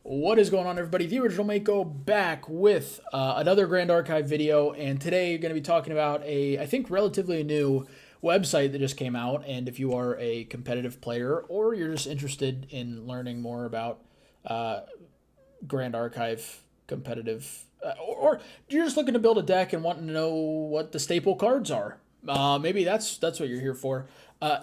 What is going on, everybody? The Original Mako back with another Grand Archive video, and today you're going to be talking about I think, relatively new website that just came out. And if you are a competitive player or you're just interested in learning more about uh, Grand Archive competitive, or you're just looking to build a deck and wanting to know what the staple cards are. Maybe that's what you're here for.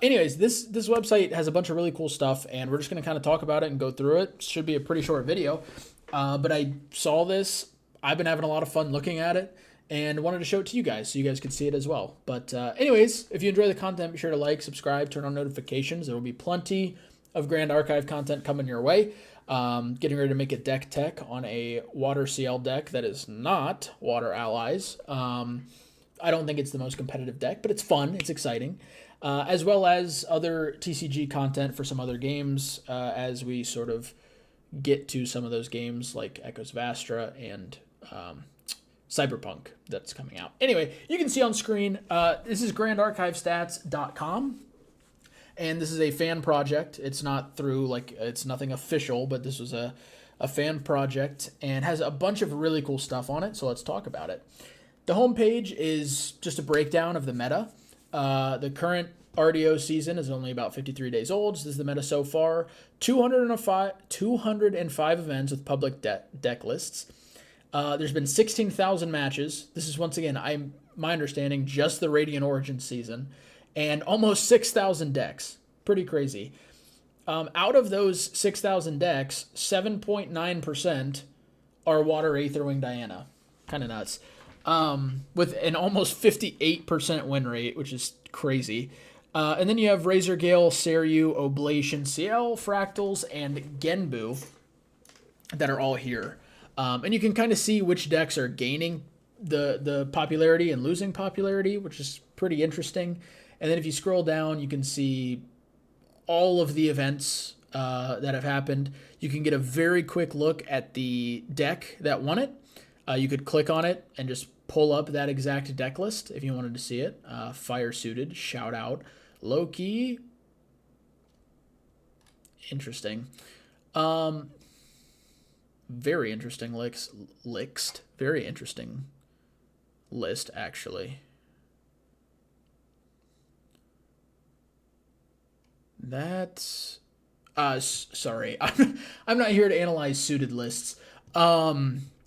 Anyways, this website has a bunch of really cool stuff, and we're just gonna kind of talk about it and go through it. Should be a pretty short video, but I saw this. I've been having a lot of fun looking at it, and wanted to show it to you guys so you guys could see it as well. But anyways, if you enjoy the content, be sure to like, subscribe, turn on notifications. There will be plenty of Grand Archive content coming your way. Getting ready to make a deck tech on a Water CL deck that is not Water Allies. I don't think it's the most competitive deck, but it's fun. It's exciting. As well as other TCG content for some other games as we sort of get to some of those games like Echoes of Astra and Cyberpunk that's coming out. Anyway, you can see on screen, this is grandarchivestats.com. And this is a fan project. It's not through, it's nothing official, but this was a fan project and has a bunch of really cool stuff on it. So let's talk about it. The homepage is just a breakdown of the meta. The current RDO season is only about 53 days old. So this is the meta so far. 205 events with public deck lists. There's been 16,000 matches. This is, once again, my understanding, just the Radiant Origins season. And almost 6,000 decks. Pretty crazy. Out of those 6,000 decks, 7.9% are Water Aetherwing Diana. Kind of nuts. With an almost 58% win rate, which is crazy. And then you have Razor Gale, Seiryu, Oblation, CL, Fractals, and Genbu that are all here. And you can kind of see which decks are gaining the popularity and losing popularity, which is pretty interesting. And then if you scroll down, you can see all of the events that have happened. You can get a very quick look at the deck that won it. You could click on it and just pull up that exact deck list if you wanted to see it. Fire Suited, shout out. Loki. Interesting. Very interesting list. Very interesting list, actually. That's sorry. I'm not here to analyze suited lists.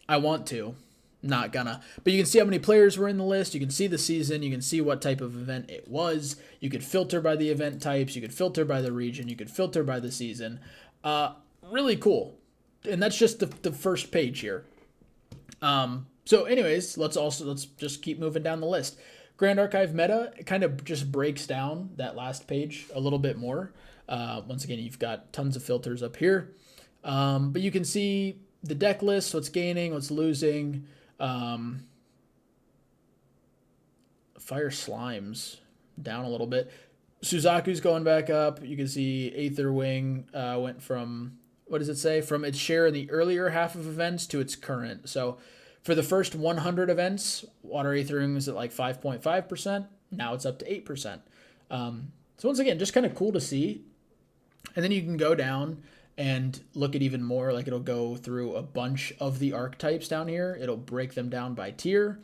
I want to, not gonna. But you can see how many players were in the list. You can see the season. You can see what type of event it was. You could filter by the event types. You could filter by the region. You could filter by the season. Really cool. And that's just the first page here. So anyways, let's just keep moving down the list. Grand Archive meta kind of just breaks down that last page a little bit more. Once again, you've got tons of filters up here. But you can see the deck list, what's gaining, what's losing. Fire Slimes down a little bit. Suzaku's going back up. You can see Aetherwing went from, what does it say? From its share in the earlier half of events to its current. So for the first 100 events, Water Aetherwing was at like 5.5%. Now it's up to 8%. So once again, just kind of cool to see. And then you can go down and look at even more. Like, it'll go through a bunch of the archetypes down here. It'll break them down by tier.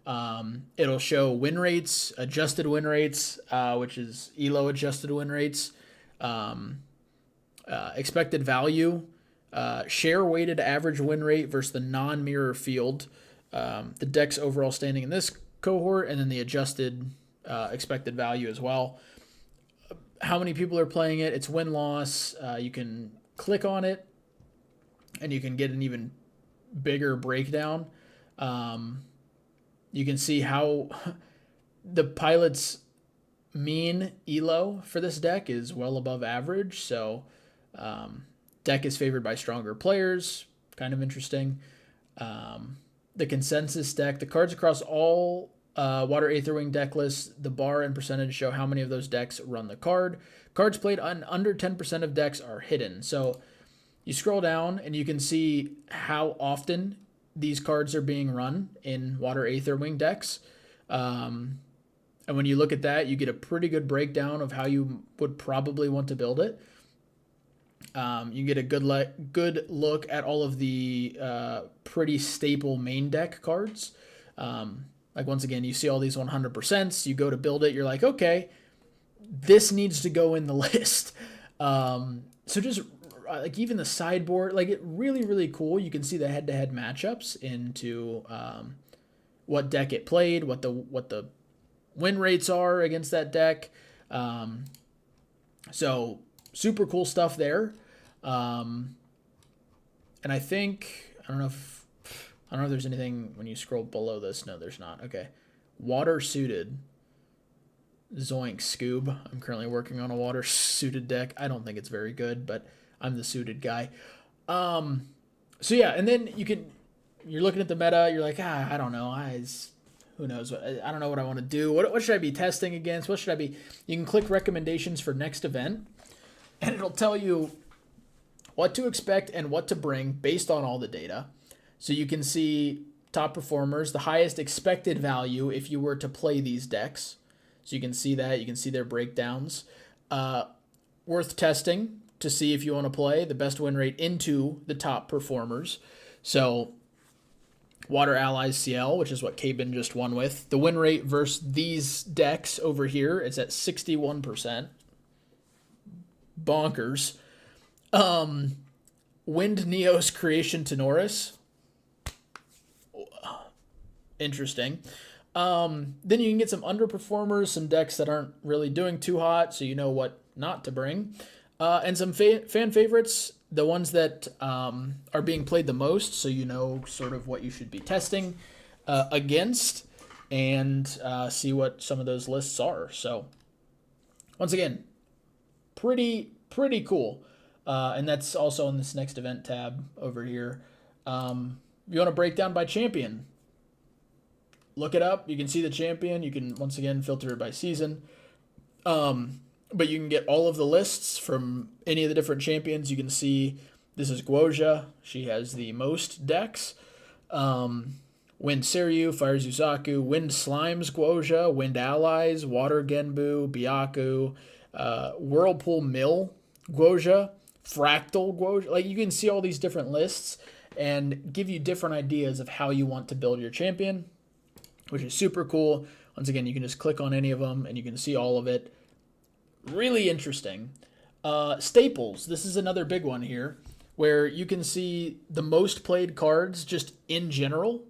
It'll show win rates, adjusted win rates, which is ELO adjusted win rates, expected value, share weighted average win rate versus the non-mirror field, the deck's overall standing in this cohort, and then the adjusted expected value as well. How many people are playing it, its win-loss. You can click on it, and you can get an even bigger breakdown. You can see how the pilot's mean ELO for this deck is well above average, so deck is favored by stronger players. Kind of interesting. The consensus deck, the cards across all Water Aetherwing deck lists, the bar and percentage show how many of those decks run the card. Cards played on under 10% of decks are hidden. So you scroll down and you can see how often these cards are being run in Water Aetherwing decks. And when you look at that, you get a pretty good breakdown of how you would probably want to build it. You get a good look at all of the pretty staple main deck cards. Like once again, you see all these 100%s. You go to build it. You're like, okay, this needs to go in the list. So just like even the sideboard, like it really cool. You can see the head-to-head matchups into what deck it played, what the win rates are against that deck. So super cool stuff there. And I think I don't know if there's anything when you scroll below this. No, there's not. Okay, water suited. Zoink Scoob. I'm currently working on a water suited deck. I don't think it's very good, but I'm the suited guy. So yeah, and then you're looking at the meta. You're like, I don't know. Who knows? I don't know what I want to do. What should I be testing against? What should I be? You can click recommendations for next event, and it'll tell you what to expect and what to bring based on all the data. So you can see top performers, the highest expected value if you were to play these decks. So you can see that. You can see their breakdowns. Worth testing to see if you want to play the best win rate into the top performers. So Water Allies CL, which is what Cabin just won with. The win rate versus these decks over here is at 61%. Bonkers. Wind Neos Creation Tenoris. Interesting. Then you can get some underperformers, some decks that aren't really doing too hot, so you know what not to bring. And some fan favorites, the ones that are being played the most, so you know sort of what you should be testing against, and see what some of those lists are. So, once again, pretty cool. And that's also in this next event tab over here. You want to break down by champion. Look it up. You can see the champion. You can, once again, filter it by season. But you can get all of the lists from any of the different champions. You can see this is Guoja. She has the most decks. Wind Seiryu, Fire Zuzaku, Wind Slimes Guoja, Wind Allies, Water Genbu, Byaku, Whirlpool Mill Guoja, Fractal Guoja. Like you can see all these different lists and give you different ideas of how you want to build your champion, which is super cool. Once again, you can just click on any of them and you can see all of it. Really interesting. Staples. This is another big one here where you can see the most played cards just in general,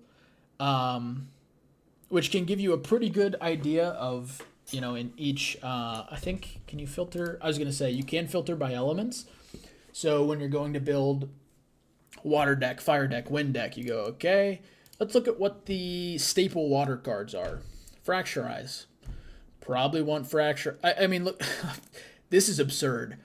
which can give you a pretty good idea of, in each, I think, can you filter? I was going to say you can filter by elements. So when you're going to build water deck, fire deck, wind deck, you go, okay, let's look at what the staple water cards are. Fracturize. Probably want fracture. I mean, look, this is absurd.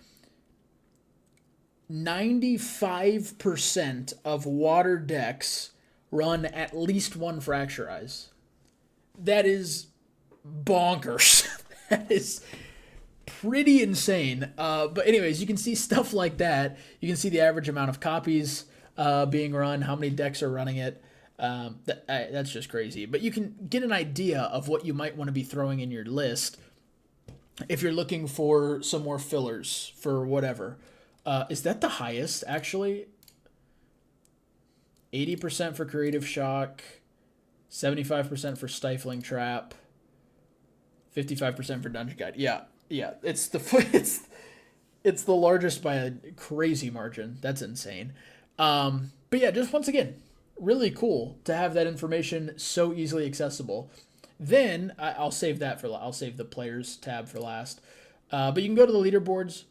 95% of water decks run at least one fracturize. That is bonkers. That is pretty insane. But anyways, you can see stuff like that. You can see the average amount of copies being run, how many decks are running it. That's just crazy. But you can get an idea of what you might want to be throwing in your list if you're looking for some more fillers for whatever. Is that the highest, actually? 80% for Creative Shock, 75% for Stifling Trap, 55% for Dungeon Guide. Yeah. It's the largest by a crazy margin. That's insane. But yeah, just once again, really cool to have that information so easily accessible. Then I'll save the players tab for last. But you can go to the leaderboards.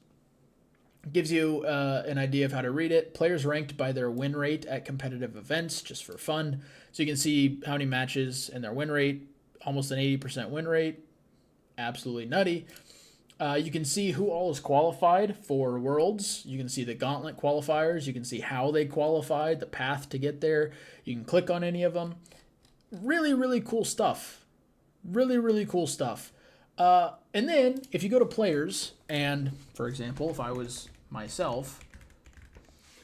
It gives you an idea of how to read it. Players ranked by their win rate at competitive events, just for fun. So you can see how many matches and their win rate. Almost an 80% win rate. Absolutely nutty. You can see who all is qualified for Worlds. You can see the Gauntlet qualifiers. You can see how they qualified, the path to get there. You can click on any of them. Really cool stuff. Really cool stuff. And then, if you go to players, and, for example, if I was myself,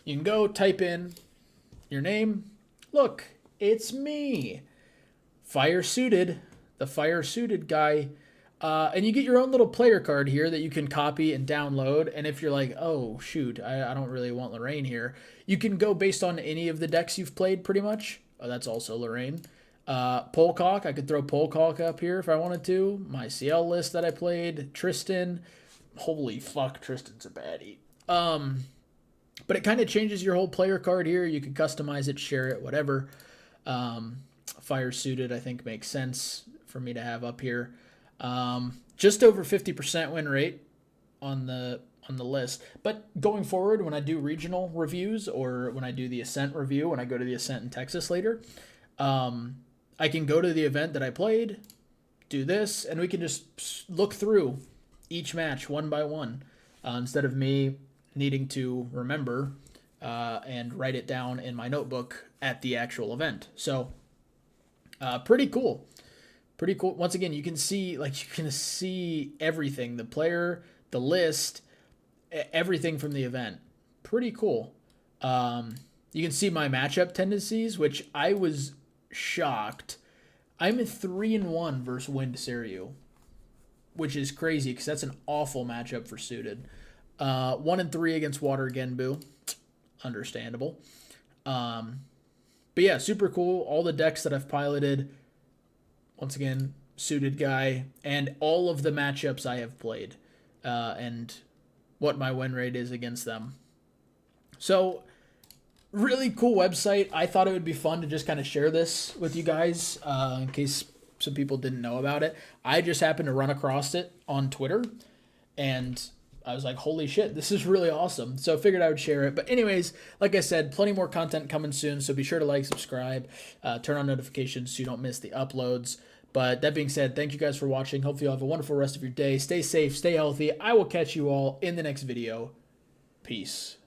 you can go type in your name. Look, it's me. Fire Suited. The Fire Suited guy. And you get your own little player card here that you can copy and download. And if you're like, oh, shoot, I don't really want Lorraine here, you can go based on any of the decks you've played pretty much. Oh, that's also Lorraine. Polcock, I could throw Polcock up here if I wanted to. My CL list that I played. Tristan. Holy fuck, Tristan's a baddie. But it kind of changes your whole player card here. You can customize it, share it, whatever. Fire Suited, I think, makes sense for me to have up here. Just over 50% win rate on the list. But going forward, when I do regional reviews or when I do the Ascent review, when I go to the Ascent in Texas later, I can go to the event that I played, do this, and we can just look through each match one by one instead of me needing to remember and write it down in my notebook at the actual event. So pretty cool. Pretty cool. Once again, you can see everything, the player, the list, everything from the event. Pretty cool. You can see my matchup tendencies, which I was shocked. I'm 3-1 versus Wind Seiryu, which is crazy because that's an awful matchup for Suited. 1-3 against Water Genbu. Understandable. But yeah, super cool. All the decks that I've piloted, once again, Suited guy, and all of the matchups I have played, and what my win rate is against them. So, really cool website. I thought it would be fun to just kind of share this with you guys in case some people didn't know about it. I just happened to run across it on Twitter, and I was like, holy shit, this is really awesome. So I figured I would share it. But anyways, like I said, plenty more content coming soon. So be sure to like, subscribe, turn on notifications so you don't miss the uploads. But that being said, thank you guys for watching. Hopefully you'll have a wonderful rest of your day. Stay safe, stay healthy. I will catch you all in the next video. Peace.